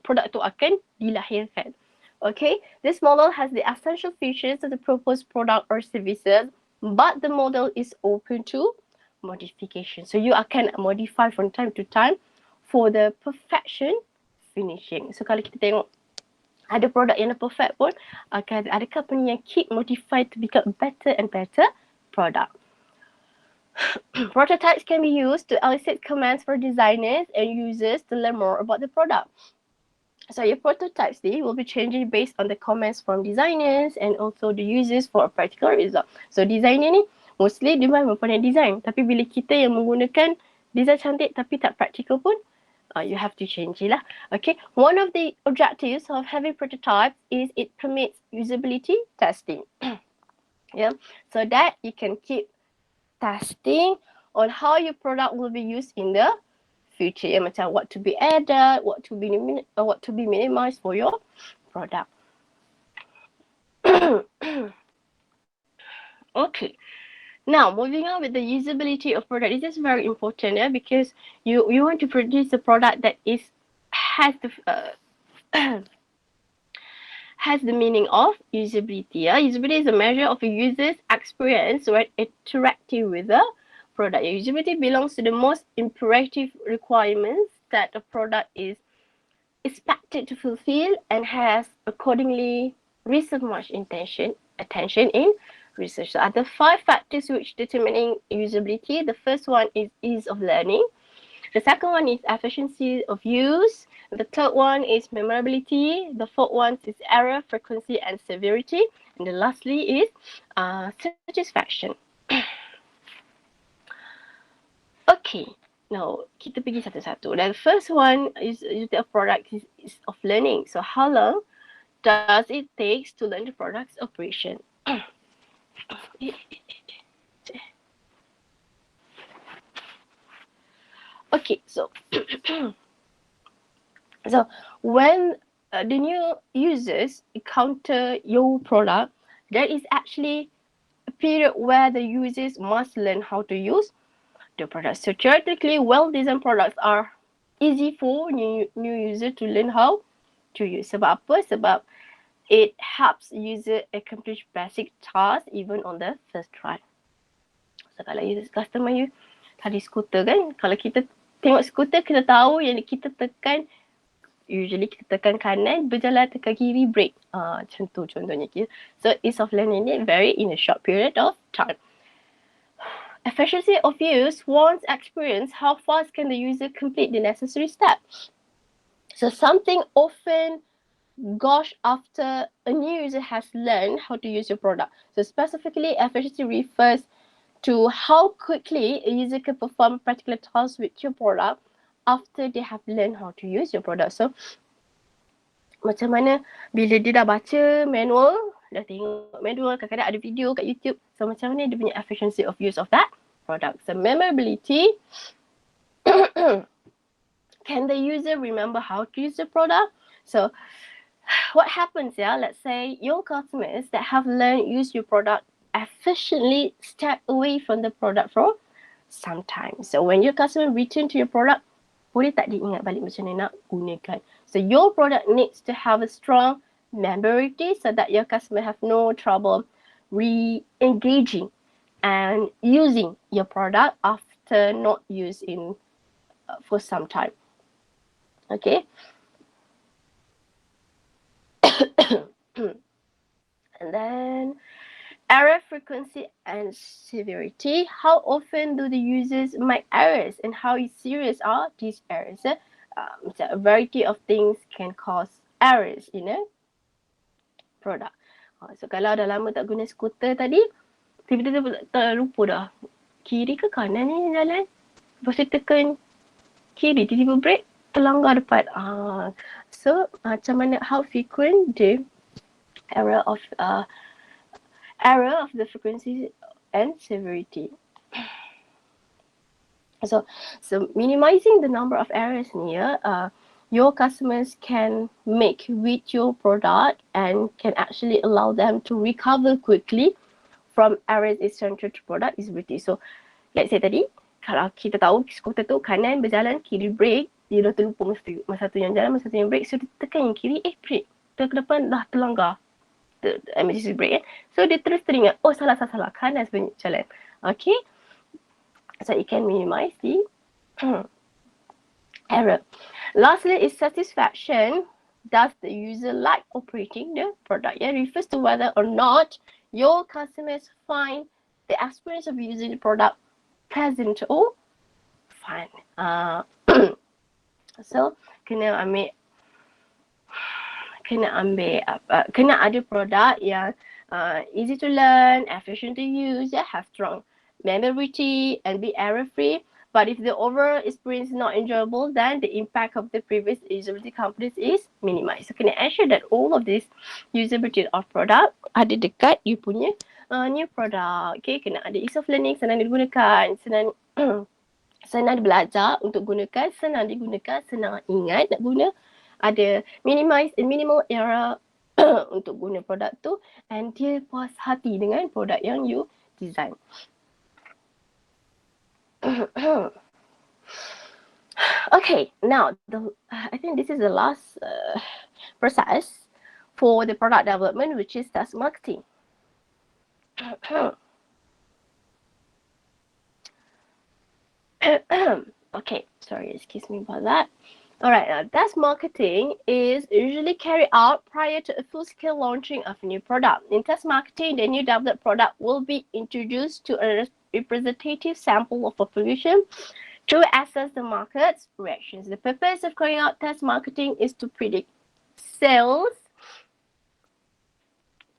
produk tu akan dilahirkan. Okay, this model has the essential features of the proposed product or services, but the model is open to modification. So you akan modify from time to time for the perfection finishing. So kalau kita tengok ada produk yang dah perfect pun, ada company yang keep modify to become better and better product. Prototypes can be used to elicit comments for designers and users to learn more about the product. So your prototypes ni will be changing based on the comments from designers and also the users for a practical result. So designer ni mostly dia memang pandai design, tapi bila kita yang menggunakan design cantik tapi tak practical pun, you have to change it lah. Okay, one of the objectives of having prototypes is it permits usability testing. Yeah, so that you can keep testing on how your product will be used in the future. Ya, macam what to be added, what to be minimized for your product. Okay. Now, moving on with the usability of product. This is very important, yeah, because you want to produce a product that has the has the meaning of usability. Yeah? Usability is a measure of a user's experience when interacting with the product. Usability belongs to the most imperative requirements that a product is expected to fulfill and has accordingly received much attention in research. So, are the 5 factors which determining usability. The first one is ease of learning. The second one is efficiency of use. The third one is memorability. The fourth one is error, frequency, and severity. And the lastly is satisfaction. Okay, now kita pergi satu-satu. The first one is the product is of learning. So how long does it take to learn the product's operation? Okay, so when the new users encounter your product, there is actually a period where the users must learn how to use the product. So theoretically, well-designed products are easy for new user to learn how to use. Sebab apa? Sebab it helps user accomplish basic tasks even on the first try. So kalau customer you tadi skuter kan, kalau kita tengok skuter, kita tahu yang kita tekan, usually kita tekan kanan, berjalan tekan kiri, brake. Macam tu contohnya. So ease of learning it vary in a short period of time. Efficiency of use, once experienced, how fast can the user complete the necessary steps? So something often gosh after a new user has learned how to use your product. So specifically, efficiency refers to how quickly a user can perform particular tasks with your product after they have learned how to use your product. So macam mana bila dia dah baca manual, dah tengok manual, kadang-kadang ada video kat YouTube. So macam mana dia punya efficiency of use of that product. So memorability, can the user remember how to use the product? So what happens, let's say your customers that have learned use your product efficiently step away from the product for some time. So when your customer return to your product, boleh tak dia ingat balik macam mana nak gunakan. So your product needs to have a strong memorability so that your customer have no trouble re-engaging and using your product after not used in for some time. Okay. And then error frequency and severity. How often do the users make errors and how serious are these errors? A variety of things can cause errors in a product. So kalau dah lama tak guna skuter tadi, tiba-tiba terlupa dah. Kiri ke kanan ni jalan? Lepas tu tekan kiri, tiba-tiba brake, terlanggar depan. So macam mana, how frequent the error of the frequency and severity. So minimizing the number of errors here, your customers can make with your product and can actually allow them to recover quickly from errors essential to product usability. So let's say tadi, kalau kita tahu skuter tu kanan berjalan, kiri brake, dia dah terlupa masa tu yang jalan, masa tu yang brake, so dia tekan yang kiri, brake, ke depan dah terlanggar emergency brake. So dia terus teringat, oh salah, kanan sebenarnya jalan. Okay, so it can minimize the error. Lastly is satisfaction. Does the user like operating the product? It refers to whether or not your customers find the experience of using the product pleasant or fun. So kena ambil kena ambil kena ada produk yang easy to learn, efficient to use, have strong memorability and be error free. But if the overall experience is not enjoyable, then the impact of the previous usability companies is minimized. So kena ensure that all of this usability of product ada dekat you punya new product. Okay, kena ada ease of learning, senang digunakan, senang senang belajar untuk gunakan, senang digunakan, senang ingat nak guna, ada minimize and minimal error untuk guna produk tu, and dia puas hati dengan produk yang you design. Okay, now I think this is the last process for the product development, which is task marketing. Okay, sorry, excuse me about that. Alright, task marketing is usually carried out prior to a full-scale launching of a new product. In task marketing, the new developed product will be introduced to a representative sample of population to assess the market's reactions. The purpose of carrying out task marketing is to predict sales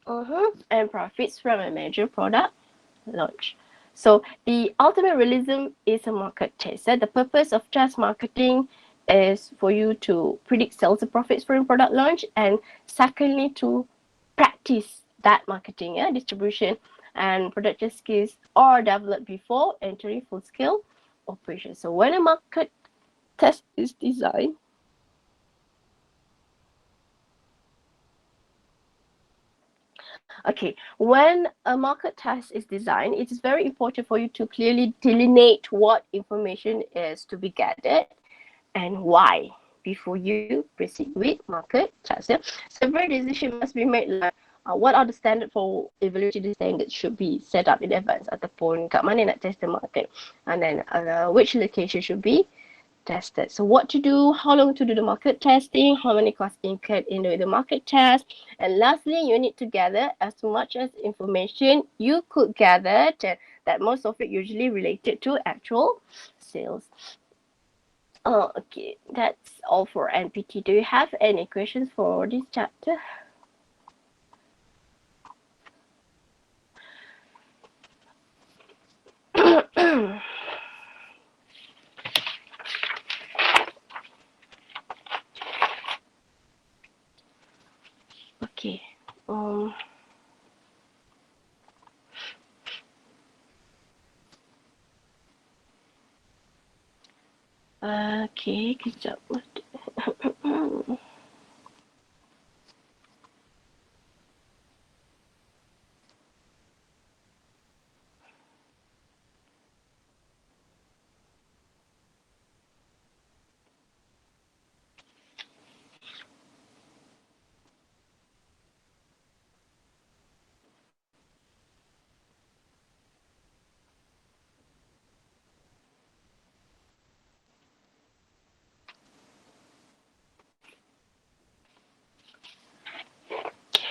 and profits from a major product launch. So the ultimate realism is a market test. The purpose of task marketing is for you to predict sales and profits from product launch, and secondly to practice that marketing, distribution and production skills are developed before entering full-scale operation. So when a market test is designed, when a market test is designed, it is very important for you to clearly delineate what information is to be gathered and why before you proceed with market test. Several decisions must be made, like what are the standards for evaluating the standards should be set up in advance, ataupun kat mana nak test the market, and then which location should be tested. So what to do, how long to do the market testing, how many costs incurred in doing the market test, and lastly, you need to gather as much as information you could gather, that most of it usually related to actual sales. Okay, that's all for NPT. Do you have any questions for this chapter? Okay. Okay, kejap.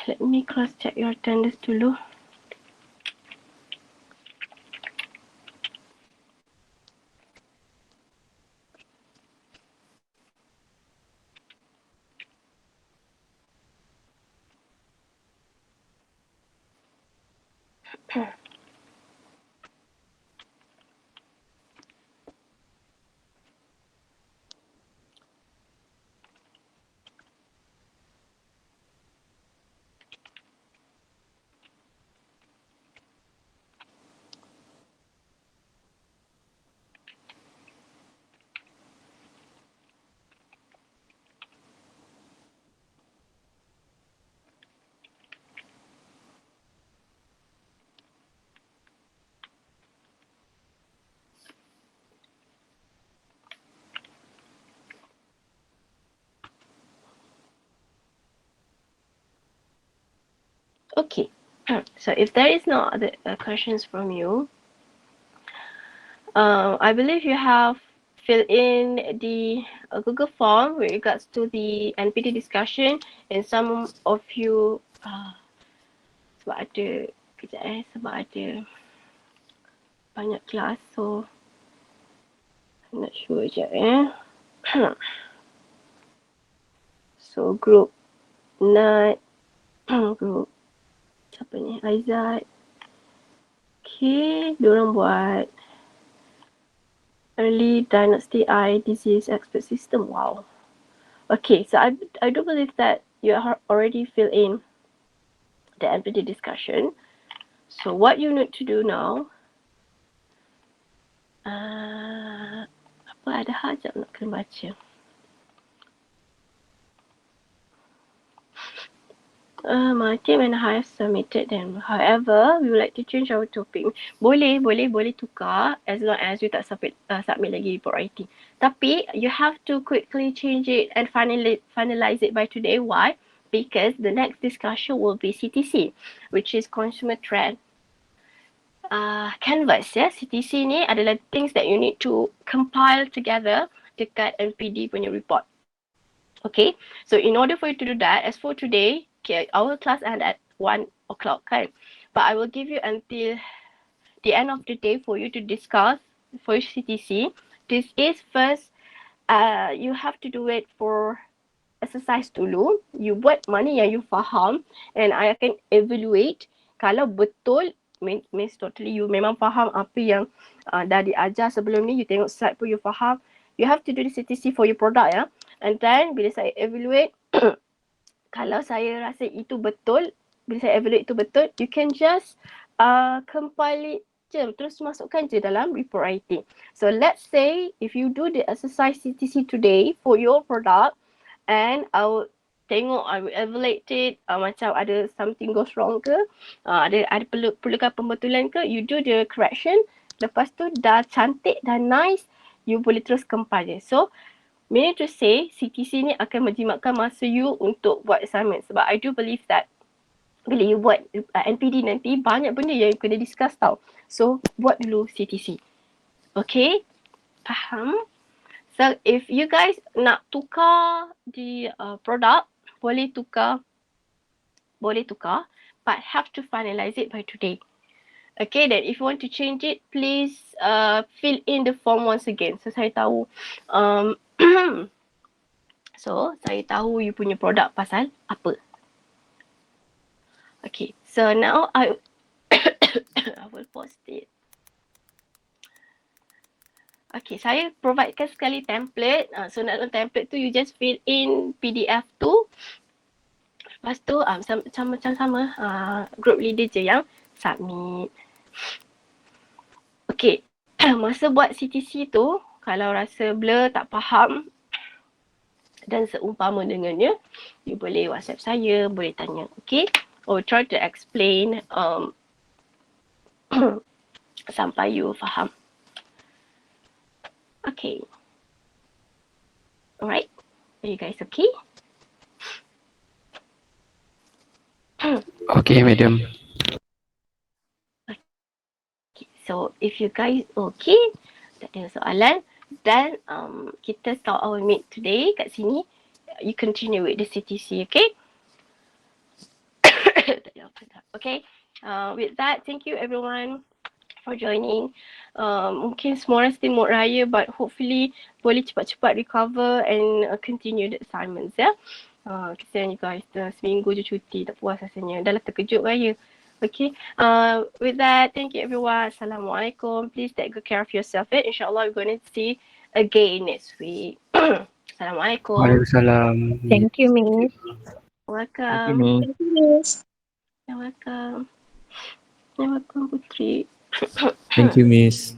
Let me cross check your attendance dulu. Okay, so if there is no other questions from you, I believe you have filled in the Google form with regards to the NPD discussion, and some of you sebab ada banyak kelas, so I'm not sure je. So group Nat group. Siapa ni? Aizat. Okay, diorang buat early dynasty eye disease expert system. Wow. Okay, so I do believe that you already fill in the NPD discussion. So what you need to do now, apa ada hajat nak kena baca. My team and I have submitted them. However, we would like to change our topic. Boleh tukar as long as you tak submit lagi report writing. Tapi you have to quickly change it and finalize it by today. Why? Because the next discussion will be CTC, which is consumer trend canvas. Ya, CTC ni adalah things that you need to compile together dekat NPD punya report. Okay, so in order for you to do that, as for today, okay, our class end at 1 o'clock, kan? But I will give you until the end of the day for you to discuss for your CTC. This is first, you have to do it for exercise dulu. You buat mana yang you faham and I akan evaluate kalau betul means totally you memang faham apa yang dah diajar sebelum ni, you tengok slide pun you faham. You have to do the CTC for your product ya. And then bila saya evaluate, kalau saya rasa itu betul, bila saya evaluate itu betul, you can just compile it je, terus masukkan je dalam report writing. So let's say if you do the exercise CTC today for your product and I will evaluate it, macam ada something goes wrong ke, ada perlukan pembetulan ke, you do the correction, lepas tu dah cantik, dah nice, you boleh terus compile je. So meaning to say, CTC ni akan menjimatkan masa you untuk buat assignment. Sebab I do believe that bila you buat NPD nanti, banyak benda yang you kena discuss tau. So, buat dulu CTC. Okay? Faham? So, if you guys nak tukar the product, boleh tukar. But have to finalize it by today. Okay, then if you want to change it, please fill in the form once again. So, saya tahu saya tahu you punya produk pasal apa. Okay, so now I will post it. Okay, saya providekan sekali template. So dalam template tu you just fill in PDF tu. Lepas tu sama group leader je yang submit. Okay, masa buat CTC tu, kalau rasa blur, tak faham dan seumpama dengannya, you boleh WhatsApp saya, boleh tanya, okay? Or try to explain sampai you faham. Okay. Alright, are you guys okay? Okay, madam. Okay, so if you guys okay, tak ada soalan, then kita start our meet today kat sini. You continue with the CTC, okay? Okay, with that, thank you everyone for joining. Mungkin semua orang still mood raya, but hopefully boleh cepat-cepat recover and continue the assignments ya. Kesian you guys, seminggu je cuti, tak puas rasanya. Dah lah terkejut raya. Okay, with that, thank you everyone. Assalamualaikum. Please take good care of yourself. InsyaAllah we're going to see again next week. Assalamualaikum. Waalaikumsalam. Thank you, Miss. Welcome. Thank you, Miss. You're welcome. You're welcome, Putri. Thank you, Miss.